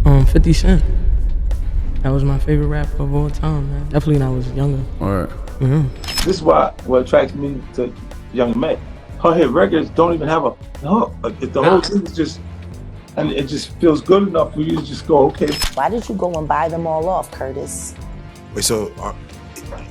50 Cent. That was my favorite rapper of all time, man. Definitely when I was younger. Alright. This is what attracts me to Young M.A. Her hit records don't even have a hook. The whole thing is just, and it just feels good enough for you to just go, okay. Why did you go and buy them all off, Curtis? Wait, so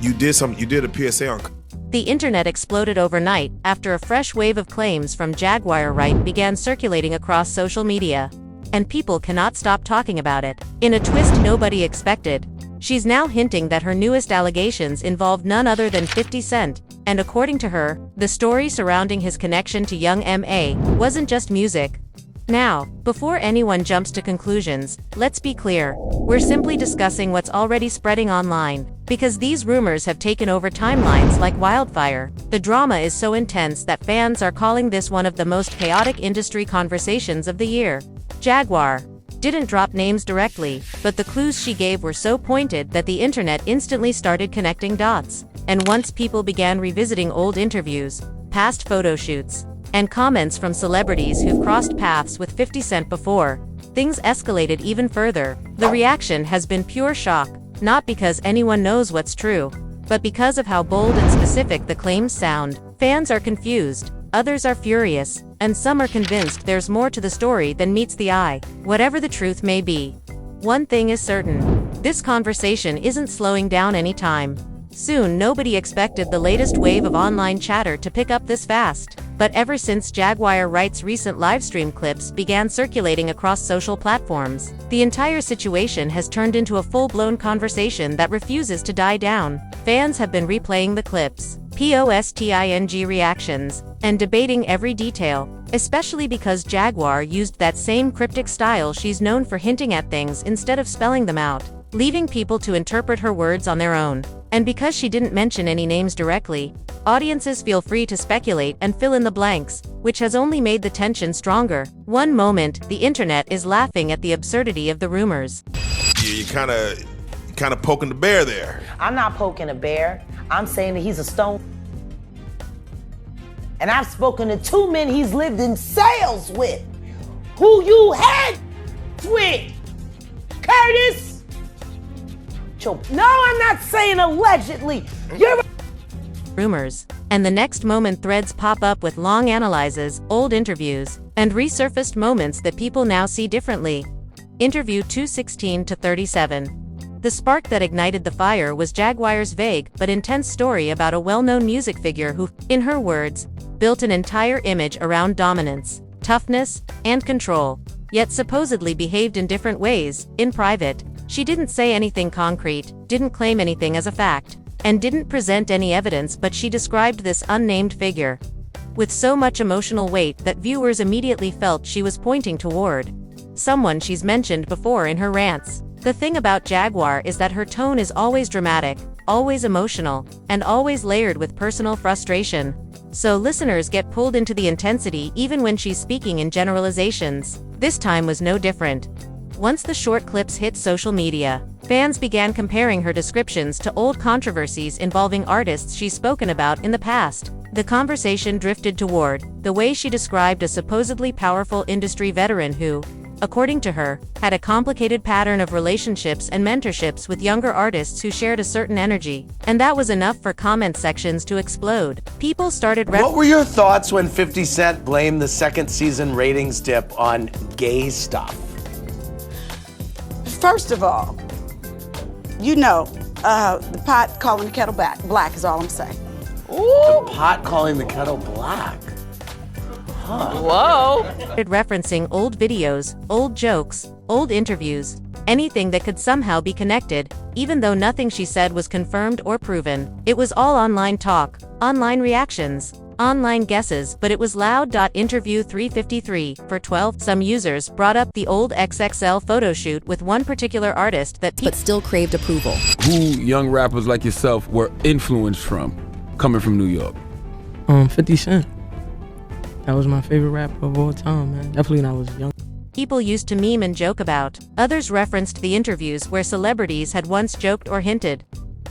you did a PSA on... The internet exploded overnight after a fresh wave of claims from Jaguar Wright began circulating across social media. And people cannot stop talking about it. In a twist nobody expected, she's now hinting that her newest allegations involved none other than 50 Cent, and according to her, the story surrounding his connection to Young M.A. wasn't just music. Now, before anyone jumps to conclusions, let's be clear. We're simply discussing what's already spreading online, because these rumors have taken over timelines like wildfire. The drama is so intense that fans are calling this one of the most chaotic industry conversations of the year. Jaguar didn't drop names directly, but the clues she gave were so pointed that the internet instantly started connecting dots. And once people began revisiting old interviews, past photo shoots, and comments from celebrities who've crossed paths with 50 Cent before, things escalated even further. The reaction has been pure shock, not because anyone knows what's true, but because of how bold and specific the claims sound. Fans are confused, others are furious, and some are convinced there's more to the story than meets the eye. Whatever the truth may be, one thing is certain: this conversation isn't slowing down anytime soon. Nobody expected the latest wave of online chatter to pick up this fast. But ever since Jaguar Wright's recent livestream clips began circulating across social platforms, the entire situation has turned into a full-blown conversation that refuses to die down. Fans have been replaying the clips, posting reactions, and debating every detail, especially because Jaguar used that same cryptic style she's known for, hinting at things instead of spelling them out, leaving people to interpret her words on their own. And because she didn't mention any names directly, audiences feel free to speculate and fill in the blanks, which has only made the tension stronger. One moment, the internet is laughing at the absurdity of the rumors. Yeah, you're kind of poking the bear there. I'm not poking a bear. I'm saying that he's a stone. And I've spoken to 2 men he's lived in sales with, who you had with, Curtis. No, I'm not saying allegedly. You're rumors. And the next moment threads pop up with long analyses, old interviews, and resurfaced moments that people now see differently. Interview 216-37. The spark that ignited the fire was Jaguar's vague but intense story about a well-known music figure who, in her words, built an entire image around dominance, toughness, and control, yet supposedly behaved in different ways. In private, she didn't say anything concrete, didn't claim anything as a fact, and didn't present any evidence, but she described this unnamed figure with so much emotional weight that viewers immediately felt she was pointing toward someone she's mentioned before in her rants. The thing about Jaguar is that her tone is always dramatic, always emotional, and always layered with personal frustration. So listeners get pulled into the intensity even when she's speaking in generalizations. This time was no different. Once the short clips hit social media, fans began comparing her descriptions to old controversies involving artists she's spoken about in the past. The conversation drifted toward the way she described a supposedly powerful industry veteran who, according to her, had a complicated pattern of relationships and mentorships with younger artists who shared a certain energy. And that was enough for comment sections to explode. People started... What were your thoughts when 50 Cent blamed the second season ratings dip on gay stuff? First of all, you know, the pot calling the kettle black is all I'm saying. Ooh. The pot calling the kettle black. Huh. Whoa! Referencing old videos, old jokes, old interviews, anything that could somehow be connected, even though nothing she said was confirmed or proven. It was all online talk, online reactions, online guesses, but it was loud. Interview 353 for 12. Some users brought up the old XXL photo shoot with one particular artist that but still craved approval. Who young rappers like yourself were influenced from, coming from New York? 50 Cent. That was my favorite rapper of all time, man. Definitely when I was young. People used to meme and joke about. Others referenced the interviews where celebrities had once joked or hinted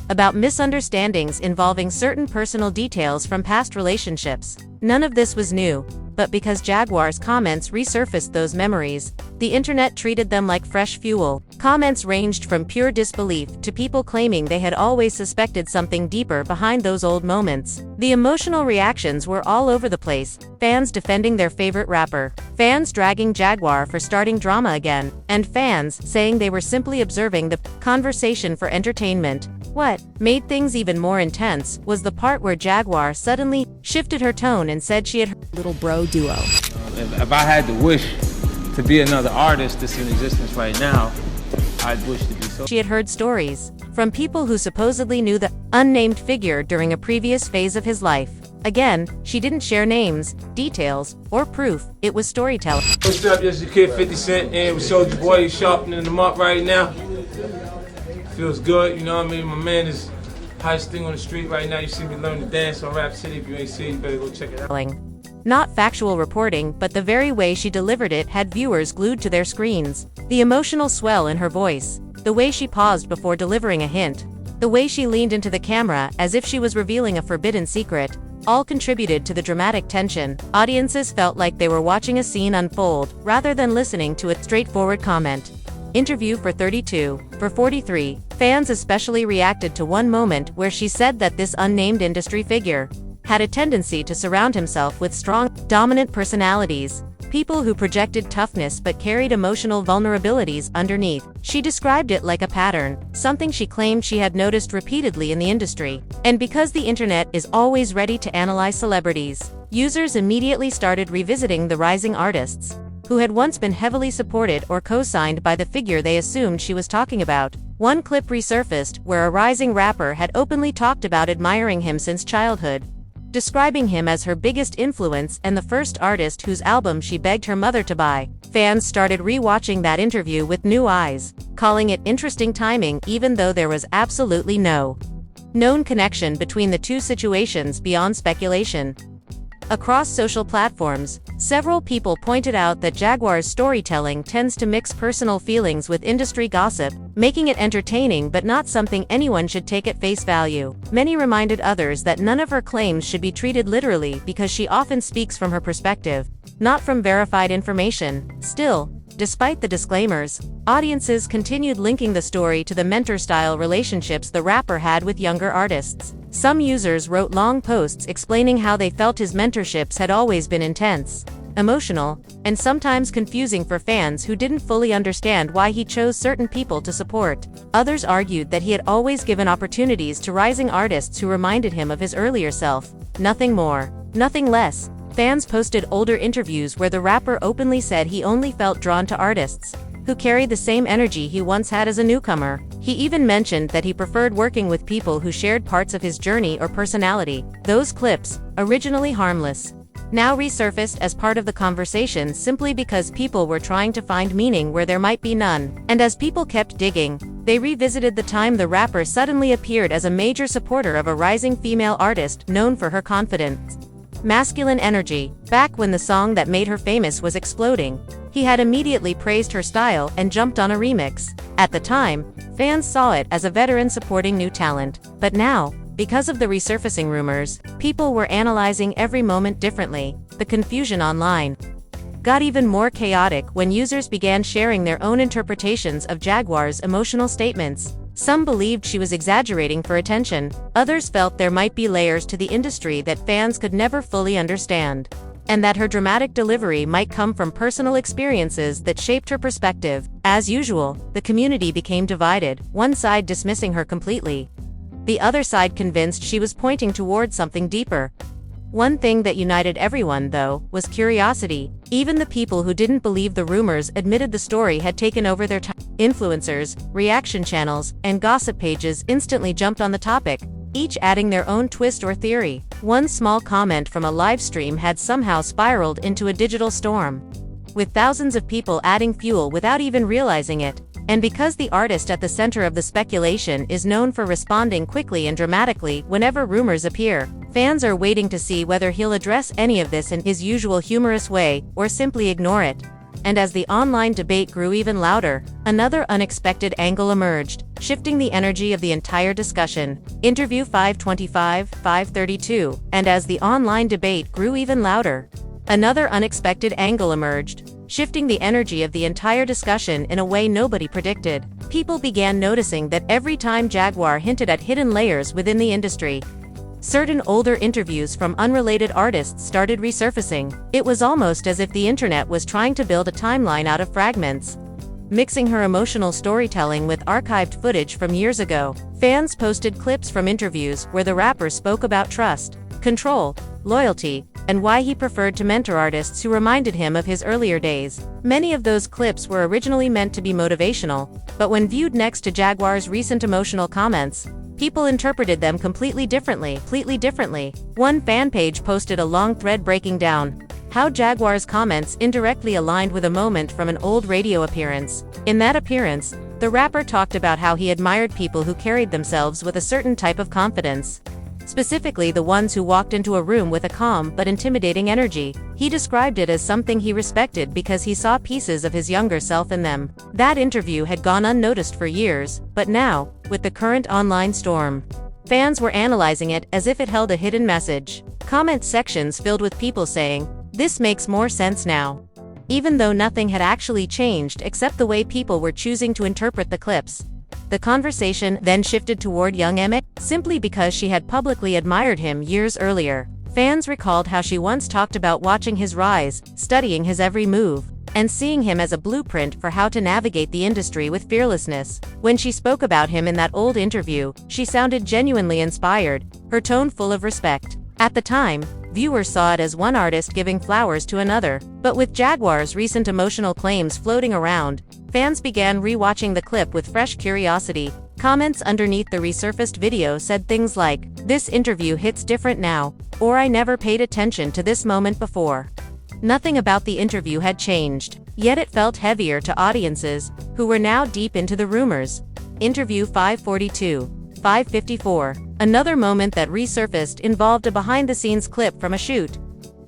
about misunderstandings involving certain personal details from past relationships. None of this was new, but because Jaguar's comments resurfaced those memories, the internet treated them like fresh fuel. Comments ranged from pure disbelief to people claiming they had always suspected something deeper behind those old moments. The emotional reactions were all over the place, fans defending their favorite rapper, fans dragging Jaguar for starting drama again, and fans saying they were simply observing the conversation for entertainment. What made things even more intense was the part where Jaguar suddenly shifted her tone and said she had heard little bro duo. If I had the wish to be another artist that's in existence right now, I'd wish to be so. She had heard stories from people who supposedly knew the unnamed figure during a previous phase of his life. Again, she didn't share names, details, or proof. It was storytelling. What's up, this is your kid 50 Cent, and with Soulja Boy, he's sharpening them up right now. Feels good, you know what I mean? My man is hottest thing on the street right now. You see me learn to dance on Rap City. If you ain't seen it, you better go check it out. Not factual reporting, but the very way she delivered it had viewers glued to their screens. The emotional swell in her voice, the way she paused before delivering a hint, the way she leaned into the camera as if she was revealing a forbidden secret, all contributed to the dramatic tension. Audiences felt like they were watching a scene unfold, rather than listening to a straightforward comment. Interview for 32. For 43, fans especially reacted to one moment where she said that this unnamed industry figure had a tendency to surround himself with strong, dominant personalities, people who projected toughness but carried emotional vulnerabilities underneath. She described it like a pattern, something she claimed she had noticed repeatedly in the industry. And because the internet is always ready to analyze celebrities, users immediately started revisiting the rising artists who had once been heavily supported or co-signed by the figure they assumed she was talking about. One clip resurfaced where a rising rapper had openly talked about admiring him since childhood, describing him as her biggest influence and the first artist whose album she begged her mother to buy. Fans started re-watching that interview with new eyes, calling it interesting timing even though there was absolutely no known connection between the two situations beyond speculation. Across social platforms, several people pointed out that Jaguar's storytelling tends to mix personal feelings with industry gossip, making it entertaining but not something anyone should take at face value. Many reminded others that none of her claims should be treated literally because she often speaks from her perspective, not from verified information. Still, despite the disclaimers, audiences continued linking the story to the mentor-style relationships the rapper had with younger artists. Some users wrote long posts explaining how they felt his mentorships had always been intense, emotional, and sometimes confusing for fans who didn't fully understand why he chose certain people to support. Others argued that he had always given opportunities to rising artists who reminded him of his earlier self. Nothing more, nothing less. Fans posted older interviews where the rapper openly said he only felt drawn to artists who carried the same energy he once had as a newcomer. He even mentioned that he preferred working with people who shared parts of his journey or personality. Those clips, originally harmless, now resurfaced as part of the conversation simply because people were trying to find meaning where there might be none. And as people kept digging, they revisited the time the rapper suddenly appeared as a major supporter of a rising female artist known for her confidence, masculine energy. Back when the song that made her famous was exploding, he had immediately praised her style and jumped on a remix. At the time, fans saw it as a veteran supporting new talent. But now, because of the resurfacing rumors, people were analyzing every moment differently. The confusion online got even more chaotic when users began sharing their own interpretations of Jaguar's emotional statements. Some believed she was exaggerating for attention, others felt there might be layers to the industry that fans could never fully understand, and that her dramatic delivery might come from personal experiences that shaped her perspective. As usual, the community became divided, one side dismissing her completely, the other side convinced she was pointing toward something deeper. One thing that united everyone, though, was curiosity. Even the people who didn't believe the rumors admitted the story had taken over their time. Influencers, reaction channels, and gossip pages instantly jumped on the topic, each adding their own twist or theory. One small comment from a live stream had somehow spiraled into a digital storm, with thousands of people adding fuel without even realizing it. And because the artist at the center of the speculation is known for responding quickly and dramatically whenever rumors appear, fans are waiting to see whether he'll address any of this in his usual humorous way, or simply ignore it. And as the online debate grew even louder, another unexpected angle emerged, shifting the energy of the entire discussion. Interview 525, 532. And as the online debate grew even louder, Another unexpected angle emerged, shifting the energy of the entire discussion in a way nobody predicted. People began noticing that every time Jaguar hinted at hidden layers within the industry, certain older interviews from unrelated artists started resurfacing. It was almost as if the internet was trying to build a timeline out of fragments, mixing her emotional storytelling with archived footage from years ago. Fans posted clips from interviews where the rapper spoke about trust, control, loyalty, and why he preferred to mentor artists who reminded him of his earlier days. Many of those clips were originally meant to be motivational, but when viewed next to Jaguar's recent emotional comments, people interpreted them completely differently. One fan page posted a long thread breaking down how Jaguar's comments indirectly aligned with a moment from an old radio appearance. In that appearance, the rapper talked about how he admired people who carried themselves with a certain type of confidence, specifically the ones who walked into a room with a calm but intimidating energy. He described it as something he respected because he saw pieces of his younger self in them. That interview had gone unnoticed for years, but now, with the current online storm, fans were analyzing it as if it held a hidden message. Comment sections filled with people saying, "This makes more sense now," even though nothing had actually changed except the way people were choosing to interpret the clips. The conversation then shifted toward Young M.A, simply because she had publicly admired him years earlier. Fans recalled how she once talked about watching his rise, studying his every move, and seeing him as a blueprint for how to navigate the industry with fearlessness. When she spoke about him in that old interview, she sounded genuinely inspired, her tone full of respect. At the time, viewers saw it as one artist giving flowers to another, but with Jaguar's recent emotional claims floating around, fans began re-watching the clip with fresh curiosity. Comments underneath the resurfaced video said things like, "This interview hits different now," or "I never paid attention to this moment before." Nothing about the interview had changed, yet it felt heavier to audiences who were now deep into the rumors. Interview 542, 554. Another moment that resurfaced involved a behind-the-scenes clip from a shoot,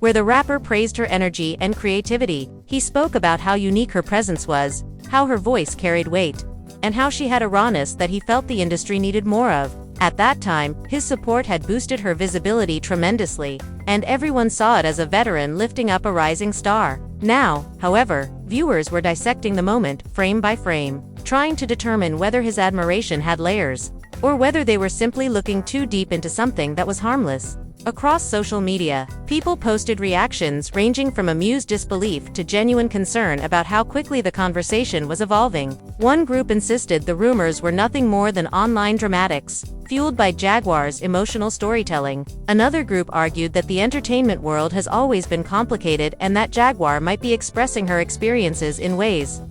where the rapper praised her energy and creativity. He spoke about how unique her presence was, how her voice carried weight, and how she had a rawness that he felt the industry needed more of. At that time, his support had boosted her visibility tremendously, and everyone saw it as a veteran lifting up a rising star. Now, however, viewers were dissecting the moment, frame by frame, trying to determine whether his admiration had layers, or whether they were simply looking too deep into something that was harmless. Across social media, people posted reactions ranging from amused disbelief to genuine concern about how quickly the conversation was evolving. One group insisted the rumors were nothing more than online dramatics, fueled by Jaguar's emotional storytelling. Another group argued that the entertainment world has always been complicated and that Jaguar might be expressing her experiences in ways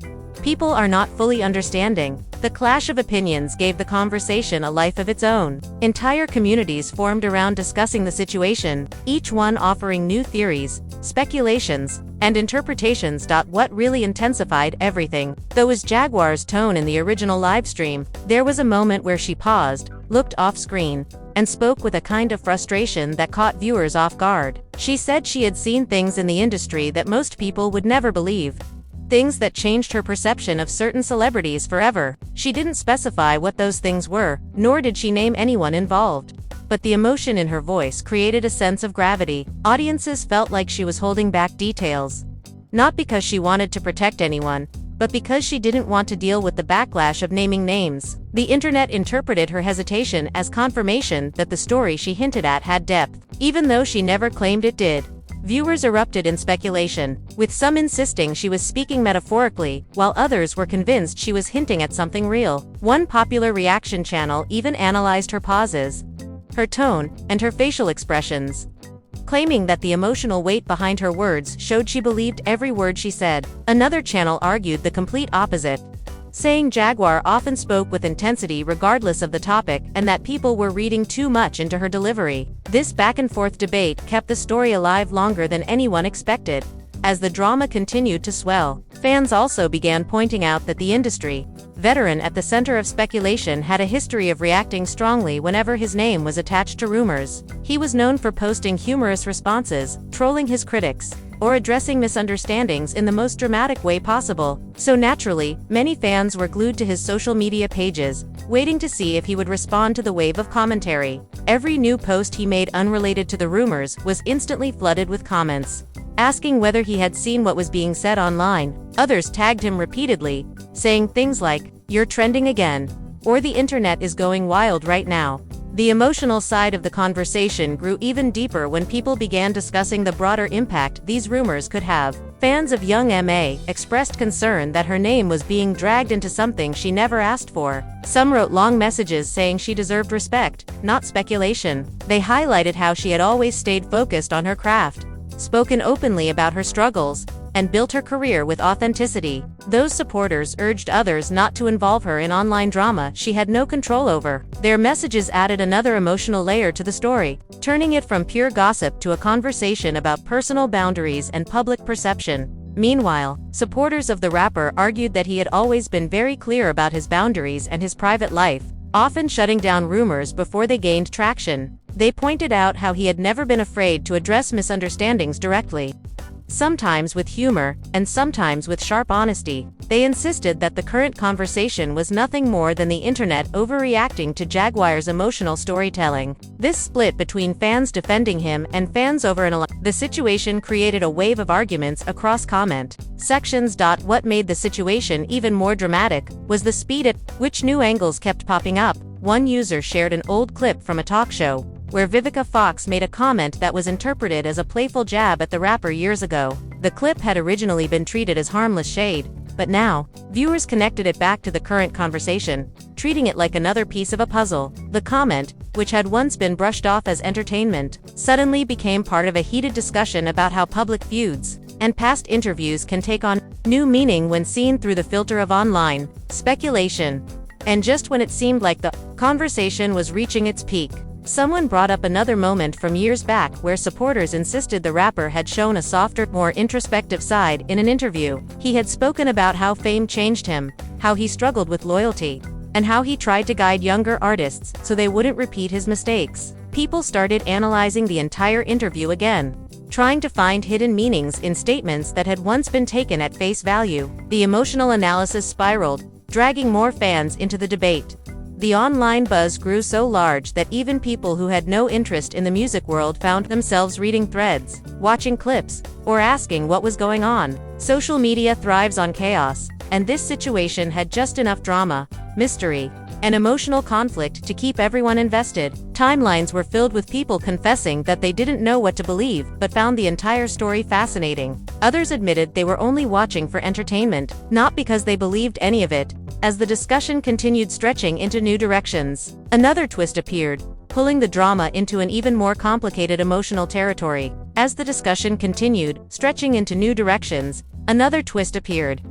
people are not fully understanding. The clash of opinions gave the conversation a life of its own. Entire communities formed around discussing the situation, each one offering new theories, speculations, and interpretations. What really intensified everything, though, was Jaguar's tone in the original livestream. There was a moment where she paused, looked off-screen, and spoke with a kind of frustration that caught viewers off guard. She said she had seen things in the industry that most people would never believe, things that changed her perception of certain celebrities forever. She didn't specify what those things were, nor did she name anyone involved. But the emotion in her voice created a sense of gravity. Audiences felt like she was holding back details, not because she wanted to protect anyone, but because she didn't want to deal with the backlash of naming names. The internet interpreted her hesitation as confirmation that the story she hinted at had depth, even though she never claimed it did. Viewers erupted in speculation, with some insisting she was speaking metaphorically, while others were convinced she was hinting at something real. One popular reaction channel even analyzed her pauses, her tone, and her facial expressions, claiming that the emotional weight behind her words showed she believed every word she said. Another channel argued the complete opposite, saying Jaguar often spoke with intensity regardless of the topic and that people were reading too much into her delivery. This back-and-forth debate kept the story alive longer than anyone expected. As the drama continued to swell, fans also began pointing out that the industry, veteran at the center of speculation, had a history of reacting strongly whenever his name was attached to rumors. He was known for posting humorous responses, trolling his critics, or addressing misunderstandings in the most dramatic way possible. So naturally, many fans were glued to his social media pages, waiting to see if he would respond to the wave of commentary. Every new post he made unrelated to the rumors was instantly flooded with comments, asking whether he had seen what was being said online. Others tagged him repeatedly, saying things like, "You're trending again," or "The internet is going wild right now." The emotional side of the conversation grew even deeper when people began discussing the broader impact these rumors could have. Fans of Young M.A. expressed concern that her name was being dragged into something she never asked for. Some wrote long messages saying she deserved respect, not speculation. They highlighted how she had always stayed focused on her craft, spoken openly about her struggles, and built her career with authenticity. Those supporters urged others not to involve her in online drama she had no control over. Their messages added another emotional layer to the story, turning it from pure gossip to a conversation about personal boundaries and public perception. Meanwhile, supporters of the rapper argued that he had always been very clear about his boundaries and his private life, often shutting down rumors before they gained traction. They pointed out how he had never been afraid to address misunderstandings directly, sometimes with humor, and sometimes with sharp honesty. They insisted that the current conversation was nothing more than the internet overreacting to Jaguar's emotional storytelling. This split between fans defending him and fans over the situation created a wave of arguments across comment sections. What made the situation even more dramatic was the speed at which new angles kept popping up. One user shared an old clip from a talk show, where Vivica Fox made a comment that was interpreted as a playful jab at the rapper years ago. The clip had originally been treated as harmless shade, but now, viewers connected it back to the current conversation, treating it like another piece of a puzzle. The comment, which had once been brushed off as entertainment, suddenly became part of a heated discussion about how public feuds and past interviews can take on new meaning when seen through the filter of online speculation. And just when it seemed like the conversation was reaching its peak, someone brought up another moment from years back where supporters insisted the rapper had shown a softer, more introspective side in an interview. He had spoken about how fame changed him, how he struggled with loyalty, and how he tried to guide younger artists so they wouldn't repeat his mistakes. People started analyzing the entire interview again, trying to find hidden meanings in statements that had once been taken at face value. The emotional analysis spiraled, dragging more fans into the debate. The online buzz grew so large that even people who had no interest in the music world found themselves reading threads, watching clips, or asking what was going on. Social media thrives on chaos, and this situation had just enough drama, mystery, and emotional conflict to keep everyone invested. Timelines were filled with people confessing that they didn't know what to believe but found the entire story fascinating. Others admitted they were only watching for entertainment, not because they believed any of it. As the discussion continued stretching into new directions, another twist appeared, pulling the drama into an even more complicated emotional territory. As the discussion continued, stretching into new directions, another twist appeared,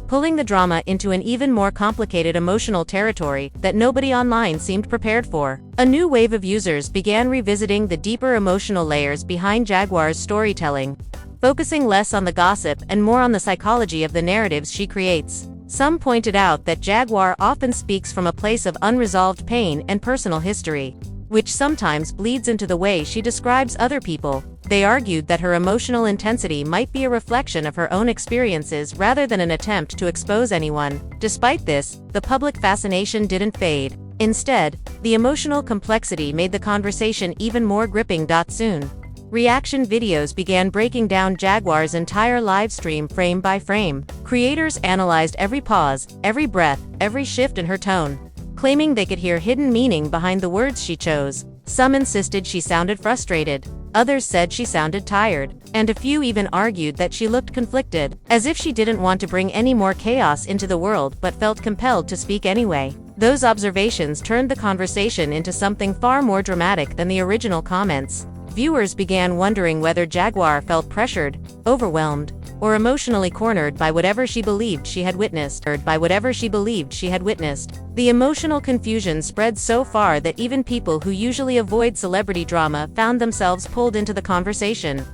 pulling the drama into an even more complicated emotional territory that nobody online seemed prepared for. A new wave of users began revisiting the deeper emotional layers behind Jaguar's storytelling, focusing less on the gossip and more on the psychology of the narratives she creates. Some pointed out that Jaguar often speaks from a place of unresolved pain and personal history, which sometimes bleeds into the way she describes other people. They argued that her emotional intensity might be a reflection of her own experiences rather than an attempt to expose anyone. Despite this, the public fascination didn't fade. Instead, the emotional complexity made the conversation even more gripping. Soon, reaction videos began breaking down Jaguar's entire live stream frame by frame. Creators analyzed every pause, every breath, every shift in her tone, claiming they could hear hidden meaning behind the words she chose. Some insisted she sounded frustrated, others said she sounded tired, and a few even argued that she looked conflicted, as if she didn't want to bring any more chaos into the world but felt compelled to speak anyway. Those observations turned the conversation into something far more dramatic than the original comments. Viewers began wondering whether Jaguar felt pressured, overwhelmed, or emotionally cornered by whatever she believed she had witnessed. The emotional confusion spread so far that even people who usually avoid celebrity drama found themselves pulled into the conversation.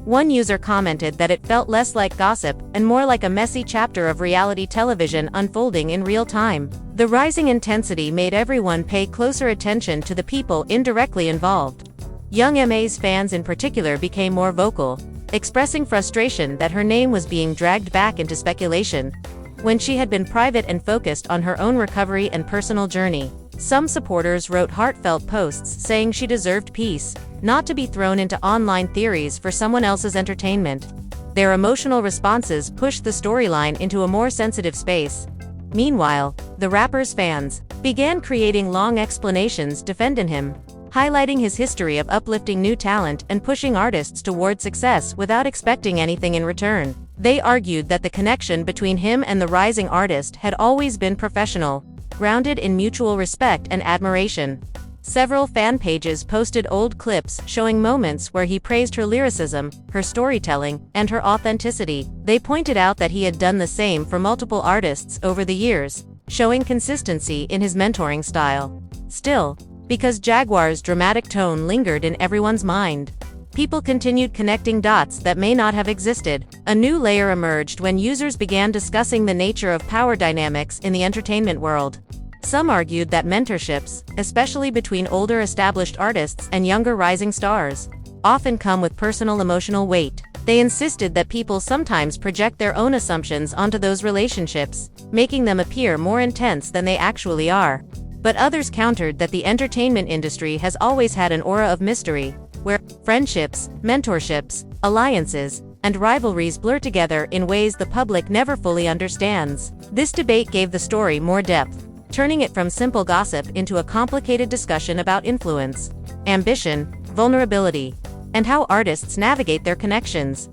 One user commented that it felt less like gossip and more like a messy chapter of reality television unfolding in real time. The rising intensity made everyone pay closer attention to the people indirectly involved. Young M.A.'s fans in particular became more vocal, expressing frustration that her name was being dragged back into speculation, when she had been private and focused on her own recovery and personal journey. Some supporters wrote heartfelt posts saying she deserved peace, not to be thrown into online theories for someone else's entertainment. Their emotional responses pushed the storyline into a more sensitive space. Meanwhile, the rapper's fans began creating long explanations defending him, highlighting his history of uplifting new talent and pushing artists toward success without expecting anything in return. They argued that the connection between him and the rising artist had always been professional, grounded in mutual respect and admiration. Several fan pages posted old clips showing moments where he praised her lyricism, her storytelling, and her authenticity. They pointed out that he had done the same for multiple artists over the years, showing consistency in his mentoring style. Still, because Jaguar's dramatic tone lingered in everyone's mind, people continued connecting dots that may not have existed. A new layer emerged when users began discussing the nature of power dynamics in the entertainment world. Some argued that mentorships, especially between older established artists and younger rising stars, often come with personal emotional weight. They insisted that people sometimes project their own assumptions onto those relationships, making them appear more intense than they actually are. But others countered that the entertainment industry has always had an aura of mystery, where friendships, mentorships, alliances, and rivalries blur together in ways the public never fully understands. This debate gave the story more depth, turning it from simple gossip into a complicated discussion about influence, ambition, vulnerability, and how artists navigate their connections.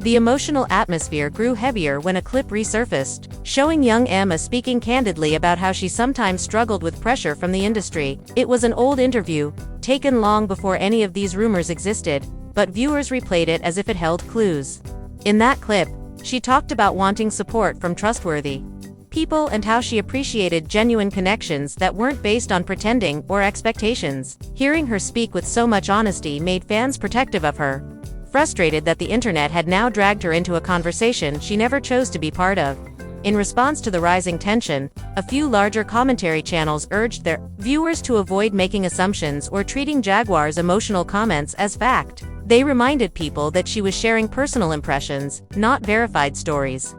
The emotional atmosphere grew heavier when a clip resurfaced, showing Young M.A speaking candidly about how she sometimes struggled with pressure from the industry. It was an old interview, taken long before any of these rumors existed, but viewers replayed it as if it held clues. In that clip, she talked about wanting support from trustworthy people and how she appreciated genuine connections that weren't based on pretending or expectations. Hearing her speak with so much honesty made fans protective of her, frustrated that the internet had now dragged her into a conversation she never chose to be part of. In response to the rising tension, a few larger commentary channels urged their viewers to avoid making assumptions or treating Jaguar's emotional comments as fact. They reminded people that she was sharing personal impressions, not verified stories.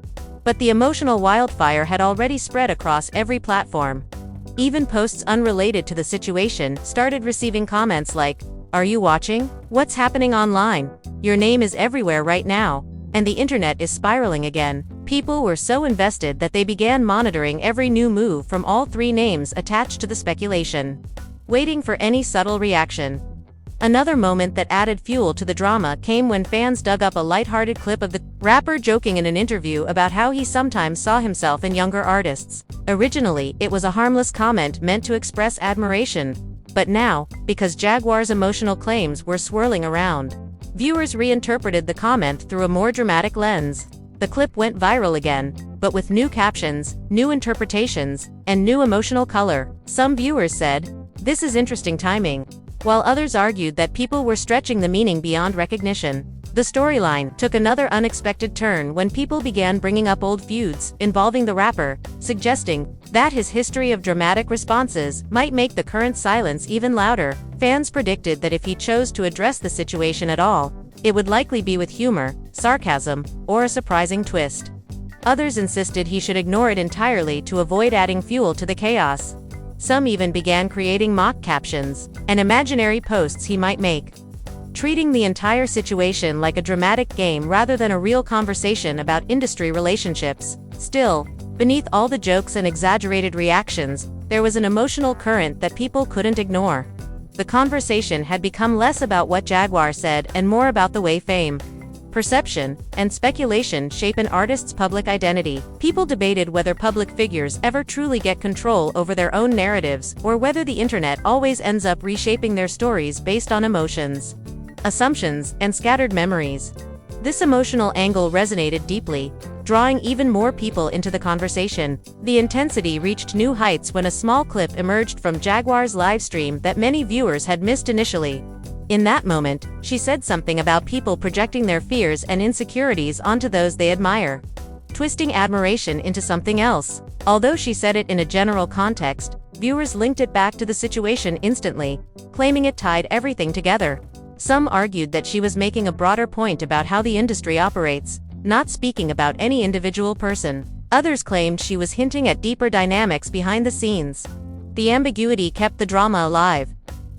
But the emotional wildfire had already spread across every platform. Even posts unrelated to the situation started receiving comments like, "Are you watching? What's happening online? Your name is everywhere right now." And the internet is spiraling again. People were so invested that they began monitoring every new move from all three names attached to the speculation, waiting for any subtle reaction. Another moment that added fuel to the drama came when fans dug up a lighthearted clip of the rapper joking in an interview about how he sometimes saw himself in younger artists. Originally, it was a harmless comment meant to express admiration, but now, because Jaguar's emotional claims were swirling around, viewers reinterpreted the comment through a more dramatic lens. The clip went viral again, but with new captions, new interpretations, and new emotional color. Some viewers said, "This is interesting timing," while others argued that people were stretching the meaning beyond recognition. The storyline took another unexpected turn when people began bringing up old feuds involving the rapper, suggesting that his history of dramatic responses might make the current silence even louder. Fans predicted that if he chose to address the situation at all, it would likely be with humor, sarcasm, or a surprising twist. Others insisted he should ignore it entirely to avoid adding fuel to the chaos. Some even began creating mock captions and imaginary posts he might make, treating the entire situation like a dramatic game rather than a real conversation about industry relationships. Still, beneath all the jokes and exaggerated reactions, there was an emotional current that people couldn't ignore. The conversation had become less about what Jaguar said and more about the way fame, perception, and speculation shape an artist's public identity. People debated whether public figures ever truly get control over their own narratives or whether the internet always ends up reshaping their stories based on emotions, assumptions, and scattered memories. This emotional angle resonated deeply, drawing even more people into the conversation. The intensity reached new heights when a small clip emerged from Jaguar's livestream that many viewers had missed initially. In that moment, she said something about people projecting their fears and insecurities onto those they admire, twisting admiration into something else. Although she said it in a general context, viewers linked it back to the situation instantly, claiming it tied everything together. Some argued that she was making a broader point about how the industry operates, not speaking about any individual person. Others claimed she was hinting at deeper dynamics behind the scenes. The ambiguity kept the drama alive.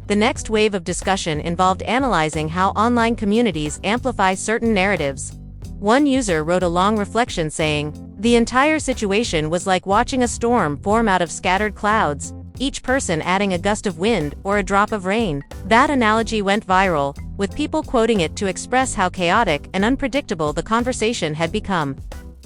The next wave of discussion involved analyzing how online communities amplify certain narratives. One user wrote a long reflection saying, "The entire situation was like watching a storm form out of scattered clouds, each person adding a gust of wind or a drop of rain." That analogy went viral, with people quoting it to express how chaotic and unpredictable the conversation had become.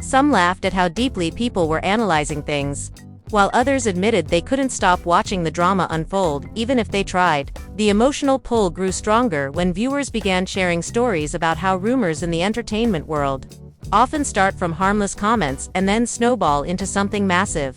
Some laughed at how deeply people were analyzing things, while others admitted they couldn't stop watching the drama unfold, even if they tried. The emotional pull grew stronger when viewers began sharing stories about how rumors in the entertainment world often start from harmless comments and then snowball into something massive.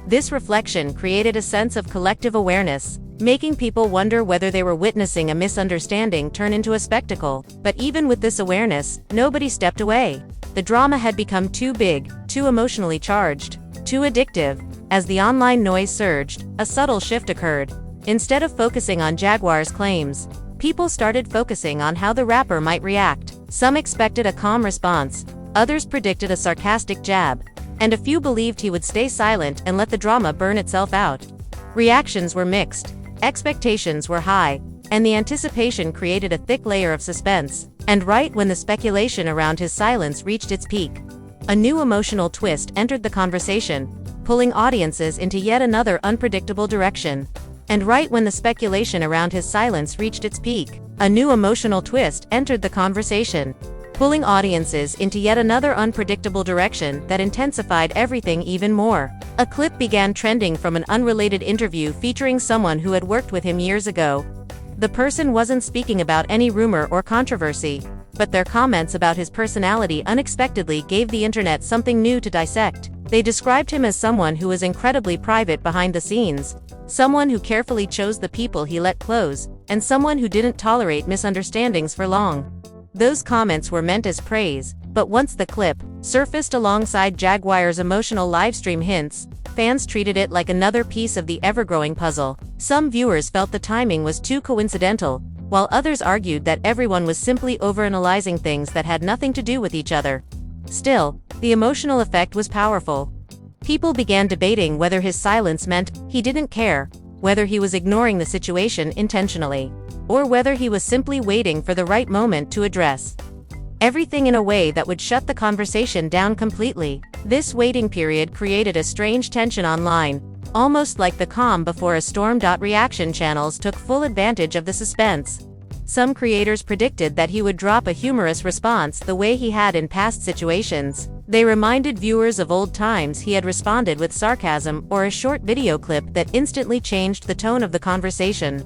This reflection created a sense of collective awareness, making people wonder whether they were witnessing a misunderstanding turn into a spectacle. But even with this awareness, nobody stepped away. The drama had become too big, too emotionally charged, too addictive. As the online noise surged, a subtle shift occurred. Instead of focusing on Jaguar's claims, people started focusing on how the rapper might react. Some expected a calm response, others predicted a sarcastic jab, and a few believed he would stay silent and let the drama burn itself out. Reactions were mixed, expectations were high, and the anticipation created a thick layer of suspense. And right when the speculation around his silence reached its peak, a new emotional twist entered the conversation, pulling audiences into yet another unpredictable direction. And right when the speculation around his silence reached its peak, a new emotional twist entered the conversation, pulling audiences into yet another unpredictable direction that intensified everything even more. A clip began trending from an unrelated interview featuring someone who had worked with him years ago. The person wasn't speaking about any rumor or controversy, but their comments about his personality unexpectedly gave the internet something new to dissect. They described him as someone who was incredibly private behind the scenes, someone who carefully chose the people he let close, and someone who didn't tolerate misunderstandings for long. Those comments were meant as praise, but once the clip surfaced alongside Jaguar's emotional livestream hints, fans treated it like another piece of the ever-growing puzzle. Some viewers felt the timing was too coincidental, while others argued that everyone was simply overanalyzing things that had nothing to do with each other. Still, the emotional effect was powerful. People began debating whether his silence meant he didn't care, whether he was ignoring the situation intentionally, or whether he was simply waiting for the right moment to address everything in a way that would shut the conversation down completely. This waiting period created a strange tension online, almost like the calm before a storm. Reaction channels took full advantage of the suspense. Some creators predicted that he would drop a humorous response the way he had in past situations. They reminded viewers of old times he had responded with sarcasm or a short video clip that instantly changed the tone of the conversation.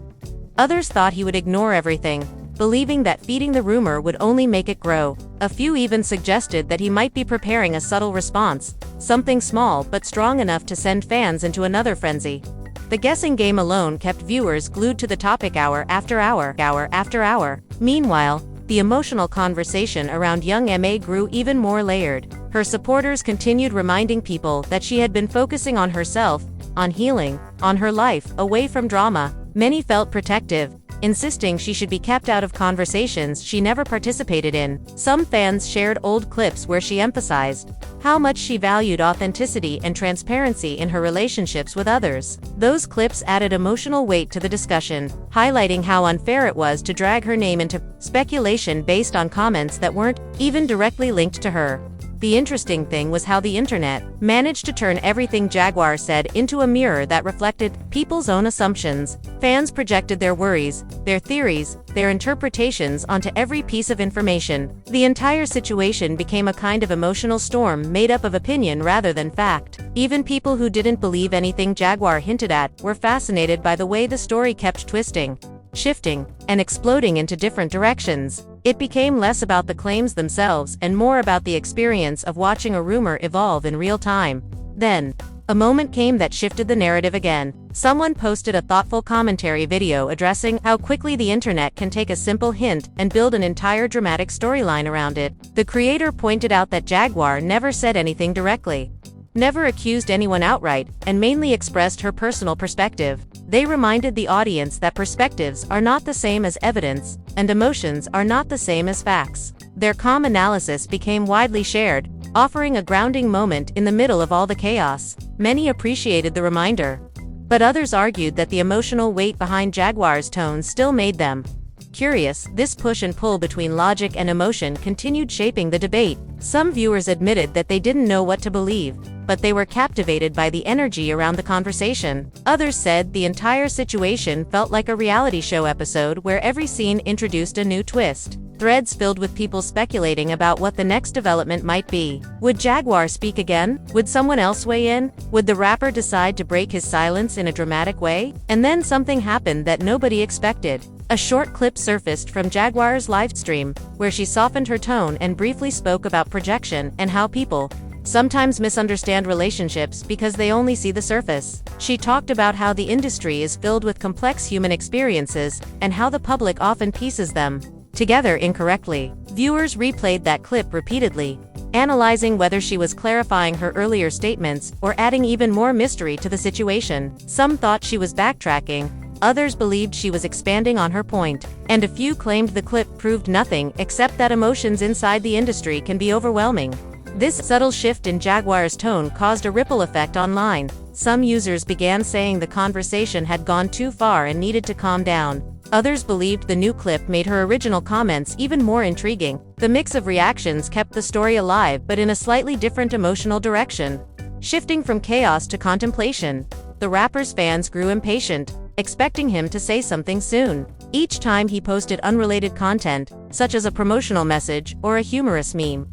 Others thought he would ignore everything, believing that feeding the rumor would only make it grow. A few even suggested that he might be preparing a subtle response, something small but strong enough to send fans into another frenzy. The guessing game alone kept viewers glued to the topic hour after hour, hour after hour. Meanwhile, the emotional conversation around Young M.A grew even more layered. Her supporters continued reminding people that she had been focusing on herself, on healing, on her life, away from drama. Many felt protective, insisting she should be kept out of conversations she never participated in. Some fans shared old clips where she emphasized how much she valued authenticity and transparency in her relationships with others. Those clips added emotional weight to the discussion, highlighting how unfair it was to drag her name into speculation based on comments that weren't even directly linked to her. The interesting thing was how the internet managed to turn everything Jaguar said into a mirror that reflected people's own assumptions. Fans projected their worries, their theories, their interpretations onto every piece of information. The entire situation became a kind of emotional storm made up of opinion rather than fact. Even people who didn't believe anything Jaguar hinted at were fascinated by the way the story kept twisting, shifting, and exploding into different directions. It became less about the claims themselves and more about the experience of watching a rumor evolve in real time. Then, a moment came that shifted the narrative again. Someone posted a thoughtful commentary video addressing how quickly the internet can take a simple hint and build an entire dramatic storyline around it. The creator pointed out that Jaguar never said anything directly, never accused anyone outright, and mainly expressed her personal perspective. They reminded the audience that perspectives are not the same as evidence, and emotions are not the same as facts. Their calm analysis became widely shared, offering a grounding moment in the middle of all the chaos. Many appreciated the reminder, but others argued that the emotional weight behind Jaguar's tone still made them curious. This push and pull between logic and emotion continued shaping the debate. Some viewers admitted that they didn't know what to believe, but they were captivated by the energy around the conversation. Others said the entire situation felt like a reality show episode where every scene introduced a new twist. Threads filled with people speculating about what the next development might be. Would Jaguar speak again? Would someone else weigh in? Would the rapper decide to break his silence in a dramatic way? And then something happened that nobody expected. A short clip surfaced from Jaguar's livestream, where she softened her tone and briefly spoke about projection and how people sometimes misunderstand relationships because they only see the surface. She talked about how the industry is filled with complex human experiences and how the public often pieces them together incorrectly. Viewers replayed that clip repeatedly, analyzing whether she was clarifying her earlier statements or adding even more mystery to the situation. Some thought she was backtracking, others believed she was expanding on her point, and a few claimed the clip proved nothing except that emotions inside the industry can be overwhelming. This subtle shift in Jaguar's tone caused a ripple effect online. Some users began saying the conversation had gone too far and needed to calm down. Others believed the new clip made her original comments even more intriguing. The mix of reactions kept the story alive, but in a slightly different emotional direction. Shifting from chaos to contemplation, the rapper's fans grew impatient, expecting him to say something soon. Each time he posted unrelated content, such as a promotional message or a humorous meme,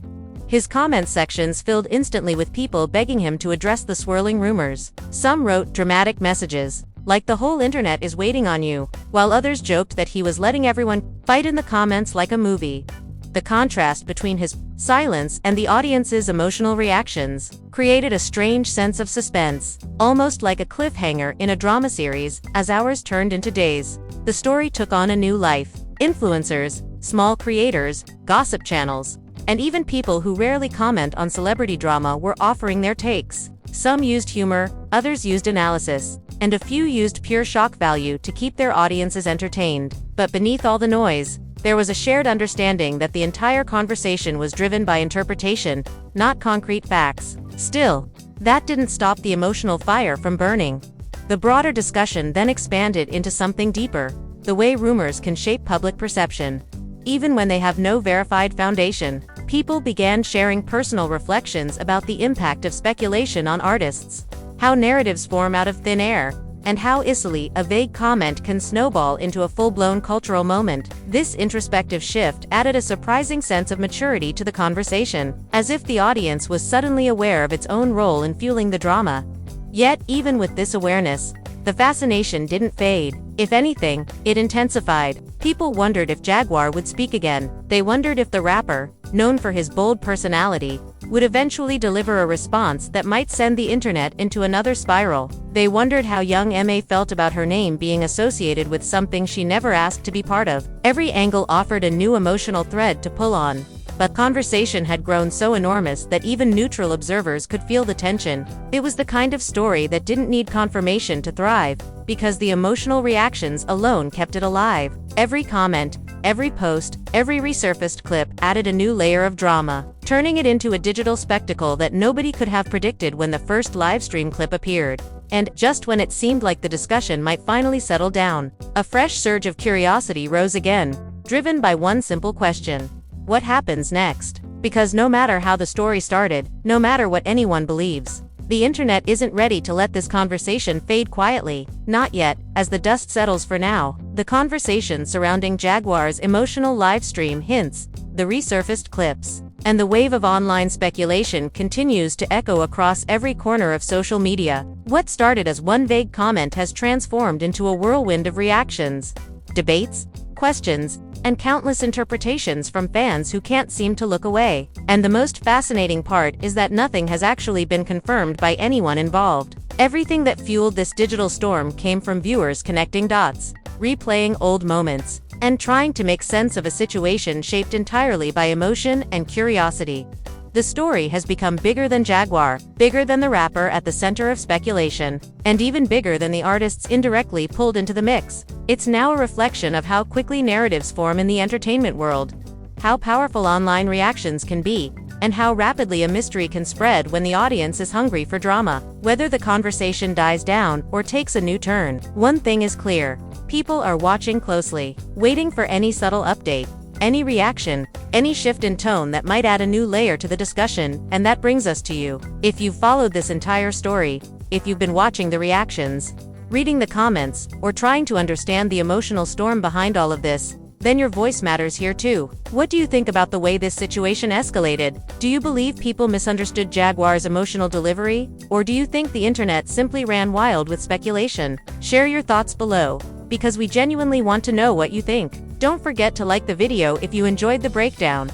his comment sections filled instantly with people begging him to address the swirling rumors. Some wrote dramatic messages, like the whole internet is waiting on you, while others joked that he was letting everyone fight in the comments like a movie. The contrast between his silence and the audience's emotional reactions created a strange sense of suspense, almost like a cliffhanger in a drama series. As hours turned into days, the story took on a new life. Influencers, small creators, gossip channels, and even people who rarely comment on celebrity drama were offering their takes. Some used humor, others used analysis, and a few used pure shock value to keep their audiences entertained. But beneath all the noise, there was a shared understanding that the entire conversation was driven by interpretation, not concrete facts. Still, that didn't stop the emotional fire from burning. The broader discussion then expanded into something deeper: the way rumors can shape public perception. Even when they have no verified foundation, people began sharing personal reflections about the impact of speculation on artists, how narratives form out of thin air, and how easily a vague comment can snowball into a full-blown cultural moment. This introspective shift added a surprising sense of maturity to the conversation, as if the audience was suddenly aware of its own role in fueling the drama. Yet, even with this awareness, the fascination didn't fade. If anything, it intensified. People wondered if Jaguar would speak again. They wondered if the rapper, known for his bold personality, would eventually deliver a response that might send the internet into another spiral. They wondered how Young M.A felt about her name being associated with something she never asked to be part of. Every angle offered a new emotional thread to pull on, but conversation had grown so enormous that even neutral observers could feel the tension. It was the kind of story that didn't need confirmation to thrive, because the emotional reactions alone kept it alive. Every comment, every post, every resurfaced clip added a new layer of drama, turning it into a digital spectacle that nobody could have predicted when the first livestream clip appeared. And, just when it seemed like the discussion might finally settle down, a fresh surge of curiosity rose again, driven by one simple question: what happens next? Because no matter how the story started, no matter what anyone believes, the internet isn't ready to let this conversation fade quietly. Not yet. As the dust settles for now, the conversation surrounding Jaguar's emotional livestream hints, the resurfaced clips, and the wave of online speculation continues to echo across every corner of social media. What started as one vague comment has transformed into a whirlwind of reactions, debates, questions, and countless interpretations from fans who can't seem to look away. And the most fascinating part is that nothing has actually been confirmed by anyone involved. Everything that fueled this digital storm came from viewers connecting dots, replaying old moments, and trying to make sense of a situation shaped entirely by emotion and curiosity. The story has become bigger than Jaguar, bigger than the rapper at the center of speculation, and even bigger than the artists indirectly pulled into the mix. It's now a reflection of how quickly narratives form in the entertainment world, how powerful online reactions can be, and how rapidly a mystery can spread when the audience is hungry for drama. Whether the conversation dies down or takes a new turn, one thing is clear: people are watching closely, waiting for any subtle update, any reaction, any shift in tone that might add a new layer to the discussion. And that brings us to you. If you've followed this entire story, if you've been watching the reactions, reading the comments, or trying to understand the emotional storm behind all of this, then your voice matters here too. What do you think about the way this situation escalated? Do you believe people misunderstood Jaguar's emotional delivery? Or do you think the internet simply ran wild with speculation? Share your thoughts below, because we genuinely want to know what you think. Don't forget to like the video if you enjoyed the breakdown.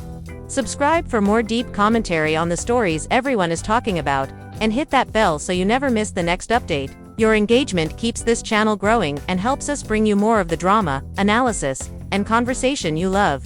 Subscribe for more deep commentary on the stories everyone is talking about, and hit that bell so you never miss the next update. Your engagement keeps this channel growing and helps us bring you more of the drama, analysis, and conversation you love.